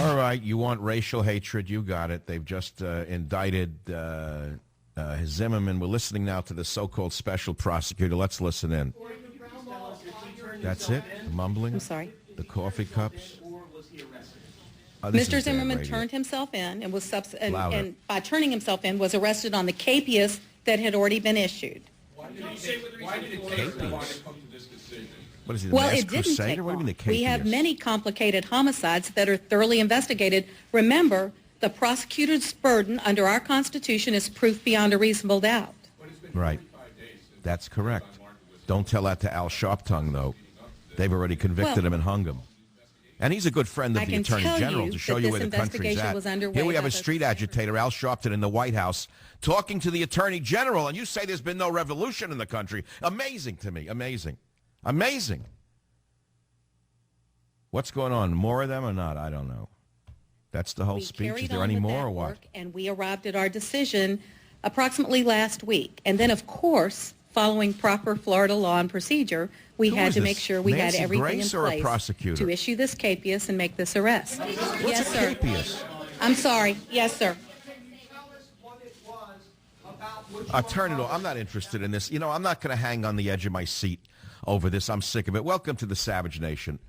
All right, you want racial hatred, you got it. They've just indicted Zimmerman. We're listening now to the so-called special prosecutor. Let's listen in. That's it? The mumbling? I'm sorry? The coffee cups? Mr. Zimmerman turned himself in and was and by turning himself in was arrested on the capias that had already been issued. Why did it take so long to come to this decision? What is he, the Well, mass it didn't crusader? take What do you long. mean the We have capias? many complicated homicides that are thoroughly investigated. Remember, the prosecutor's burden under our Constitution is proof beyond a reasonable doubt. Right. That's correct. Don't tell that to Al Sharptongue, though. They've already convicted him and hung him. And he's a good friend of the Attorney General to show you where the country's at. Here we have a street agitator, Al Sharpton, in the White House, talking to the Attorney General, and you say there's been no revolution in the country. Amazing to me. Amazing. Amazing. What's going on? More of them or not? I don't know. That's the whole speech. Is there any more or what? And we arrived at our decision approximately last week. And then, of course, following proper Florida law and procedure, we had to make sure we had everything in place to issue this capias and make this arrest. What's a capias? I'm sorry. Yes, sir. Turn it off. I'm not interested in this. You know, I'm not going to hang on the edge of my seat over this. I'm sick of it. Welcome to the Savage Nation.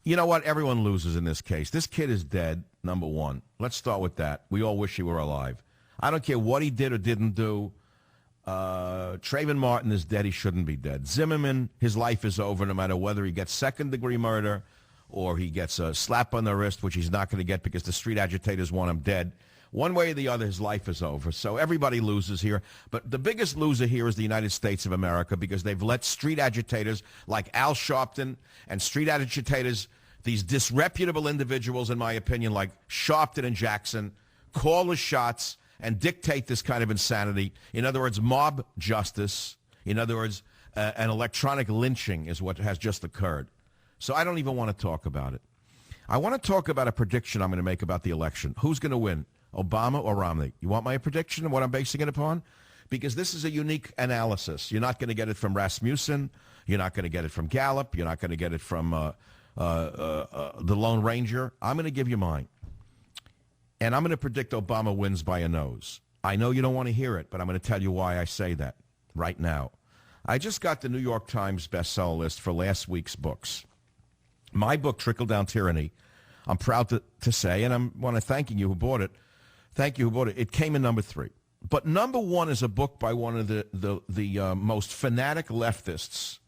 You know what? Everyone loses in this case. This kid is dead, number one. Let's start with that. We all wish he were alive. I don't care what he did or didn't do. Trayvon Martin is dead. He shouldn't be dead. Zimmerman, his life is over no matter whether he gets second-degree murder or he gets a slap on the wrist, which he's not going to get because the street agitators want him dead. One way or the other, his life is over. So everybody loses here. But the biggest loser here is the United States of America because they've let street agitators like Al Sharpton and street agitators, these disreputable individuals, in my opinion, like Sharpton and Jackson, call the shots and dictate this kind of insanity. In other words, mob justice. In other words, an electronic lynching is what has just occurred. So I don't even want to talk about it. I want to talk about a prediction I'm going to make about the election. Who's going to win, Obama or Romney? You want my prediction and what I'm basing it upon? Because this is a unique analysis. You're not going to get it from Rasmussen. You're not going to get it from Gallup. You're not going to get it from the Lone Ranger. I'm going to give you mine. And I'm going to predict Obama wins by a nose. I know you don't want to hear it, but I'm going to tell you why I say that right now. I just got the New York Times bestseller list for last week's books. My book, Trickle Down Tyranny, I'm proud to say, and I want to thank you who bought it. Thank you who bought it. It came in number 3. But number 1 is a book by one of the most fanatic leftists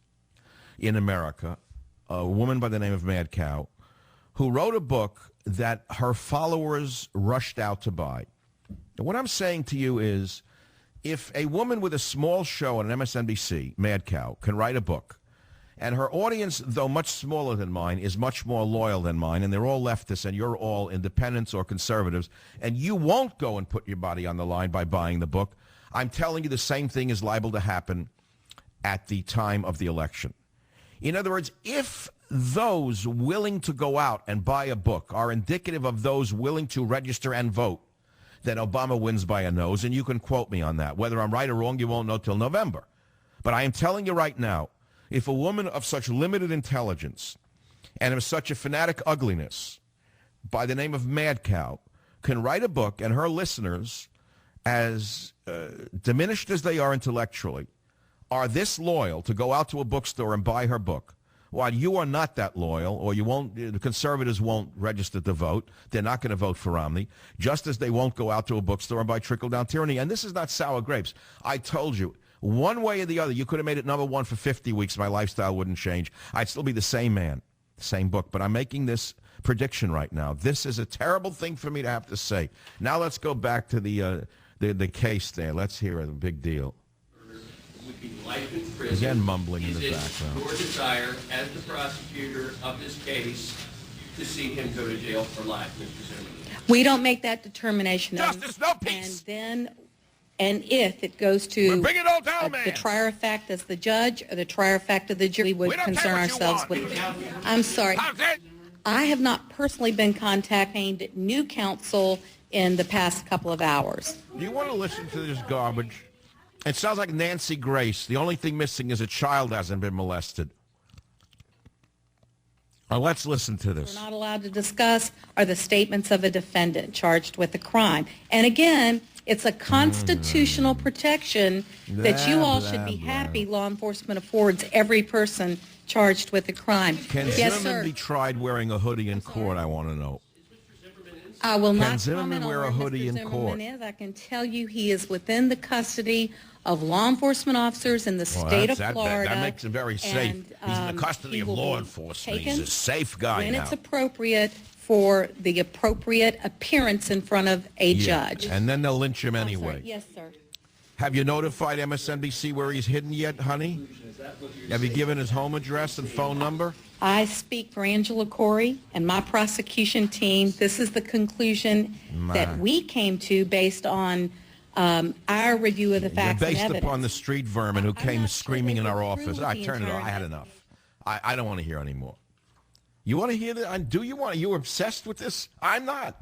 in America, a woman by the name of Mad Cow, who wrote a book that her followers rushed out to buy. And what I'm saying to you is, if a woman with a small show on MSNBC, Mad Cow, can write a book, and her audience, though much smaller than mine, is much more loyal than mine, and they're all leftists, and you're all independents or conservatives, and you won't go and put your body on the line by buying the book, I'm telling you the same thing is liable to happen at the time of the election. In other words, if those willing to go out and buy a book are indicative of those willing to register and vote, then Obama wins by a nose, and you can quote me on that. Whether I'm right or wrong, you won't know till November. But I am telling you right now, if a woman of such limited intelligence and of such a fanatic ugliness by the name of Mad Cow can write a book, and her listeners, as diminished as they are intellectually, are this loyal to go out to a bookstore and buy her book, while you are not that loyal, or you won't, the conservatives won't register to vote, they're not going to vote for Romney, just as they won't go out to a bookstore and buy Trickle Down Tyranny. And this is not sour grapes. I told you, one way or the other, you could have made it number 1 for 50 weeks. My lifestyle wouldn't change. I'd still be the same man, same book. But I'm making this prediction right now. This is a terrible thing for me to have to say. Now let's go back to the case there. Let's hear a big deal. Would be life in prison. Again, mumbling in the background. Is it your desire, as the prosecutor of this case, to see him go to jail for life, Mr. Zimmerman? We don't make that determination. Justice, no peace. And if it goes to bring it all down, man. The trier of fact as the judge or the trier of fact of the jury, we would concern ourselves with. I'm sorry. I have not personally been contacting new counsel in the past couple of hours. Do you want to listen to this garbage? It sounds like Nancy Grace. The only thing missing is a child hasn't been molested. Let's listen to this. We're not allowed to discuss are the statements of a defendant charged with a crime. And again, it's a constitutional protection that you all should be happy law enforcement affords every person charged with a crime. Can Zimmerman be tried wearing a hoodie in court, I want to know? I will not comment Zimmerman on wear a where hoodie Mr. in Zimmerman court? is. I can tell you he is within the custody of law enforcement officers in the state of Florida. That makes him very safe. He's in the custody of law enforcement. He's a safe guy when now. it's appropriate for the appropriate appearance in front of a judge. And then they'll lynch him I'm anyway. sorry. Yes, sir. Have you notified MSNBC where he's hidden yet, honey? Have you given his home address and phone number? I speak for Angela Corey and my prosecution team. This is the conclusion that we came to based on our review of the facts and evidence. Based upon the street vermin who came screaming in our office. All right, turn it off. I had enough. I don't want to hear anymore. You want to hear that? Do you want to? You're obsessed with this? I'm not.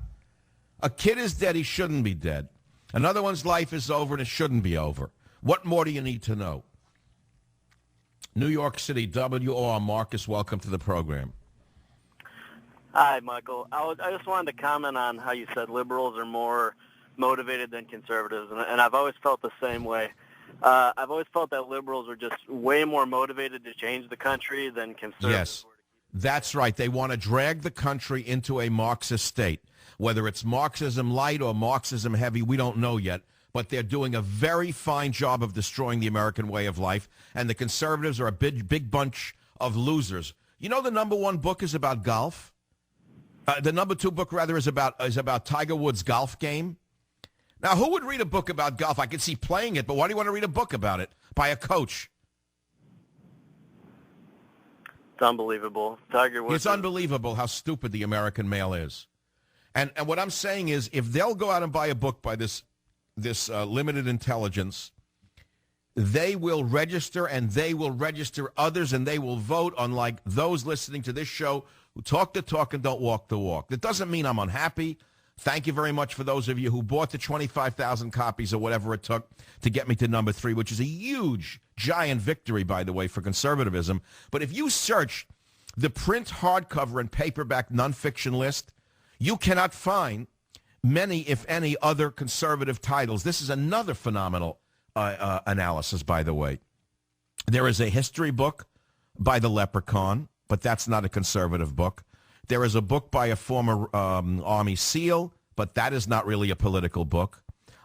A kid is dead. He shouldn't be dead. Another one's life is over, and it shouldn't be over. What more do you need to know? New York City, WOR. Marcus, welcome to the program. Hi, Michael. I just wanted to comment on how you said liberals are more motivated than conservatives, and I've always felt the same way. I've always felt that liberals are just way more motivated to change the country than conservatives. Yes, that's right. They want to drag the country into a Marxist state. Whether it's Marxism light or Marxism heavy, we don't know yet. But they're doing a very fine job of destroying the American way of life. And the conservatives are a big bunch of losers. You know the number one book is about golf? The number two book, rather, is about Tiger Woods' golf game. Now, who would read a book about golf? I could see playing it, but why do you want to read a book about it by a coach? It's unbelievable. Tiger Woods. It's unbelievable how stupid the American male is. And what I'm saying is, if they'll go out and buy a book by this limited intelligence, they will register, and they will register others, and they will vote, unlike those listening to this show who talk the talk and don't walk the walk. That doesn't mean I'm unhappy. Thank you very much for those of you who bought the 25,000 copies or whatever it took to get me to number 3, which is a huge, giant victory, by the way, for conservatism. But if you search the print, hardcover, and paperback nonfiction list, you cannot find many, if any, other conservative titles. This is another phenomenal analysis, by the way. There is a history book by the Leprechaun, but that's not a conservative book. There is a book by a former Army SEAL, but that is not really a political book.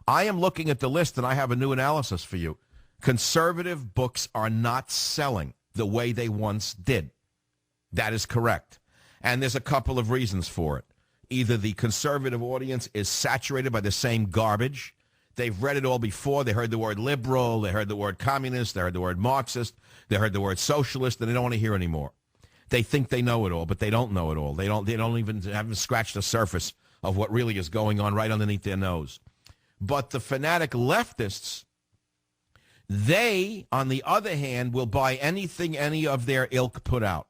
I am looking at the list, and I have a new analysis for you. Conservative books are not selling the way they once did. That is correct. And there's a couple of reasons for it. Either the conservative audience is saturated by the same garbage. They've read it all before. They heard the word liberal. They heard the word communist. They heard the word Marxist. They heard the word socialist, and they don't want to hear anymore. They think they know it all, but they don't know it all. They don't even haven't scratched the surface of what really is going on right underneath their nose. But the fanatic leftists, they, on the other hand, will buy anything any of their ilk put out.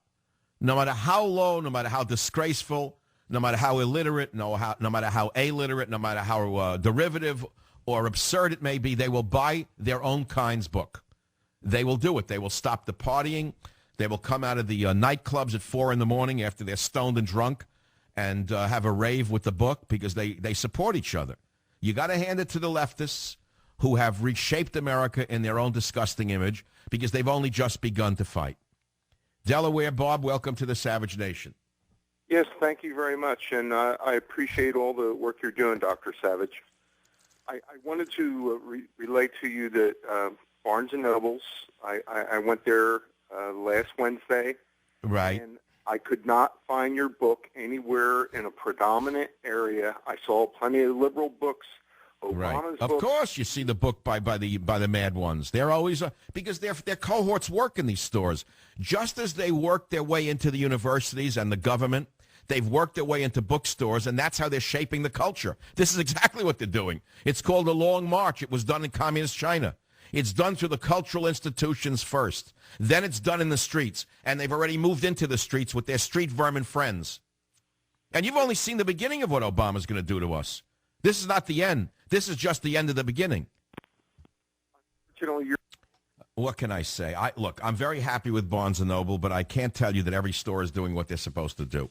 No matter how low, no matter how disgraceful, no matter how illiterate, no matter how illiterate, no matter how derivative or absurd it may be, they will buy their own kind's book. They will do it. They will stop the partying. They will come out of the nightclubs at 4 in the morning after they're stoned and drunk and have a rave with the book because they support each other. You got to hand it to the leftists who have reshaped America in their own disgusting image because they've only just begun to fight. Delaware, Bob, welcome to the Savage Nation. Yes, thank you very much, and I appreciate all the work you're doing, Dr. Savage. I wanted to relate to you that Barnes & Nobles, I went there last Wednesday, right, and I could not find your book anywhere in a predominant area. I saw plenty of liberal books, Obama's Of books. course, you see the book by the mad ones. They're always because their cohorts work in these stores, just as they work their way into the universities and the government. They've worked their way into bookstores, and that's how they're shaping the culture. This is exactly what they're doing. It's called a long march. It was done in communist China. It's done through the cultural institutions first. Then it's done in the streets, and they've already moved into the streets with their street vermin friends. And you've only seen the beginning of what Obama's going to do to us. This is not the end. This is just the end of the beginning. What can I say? Look, I'm very happy with Barnes & Noble, but I can't tell you that every store is doing what they're supposed to do.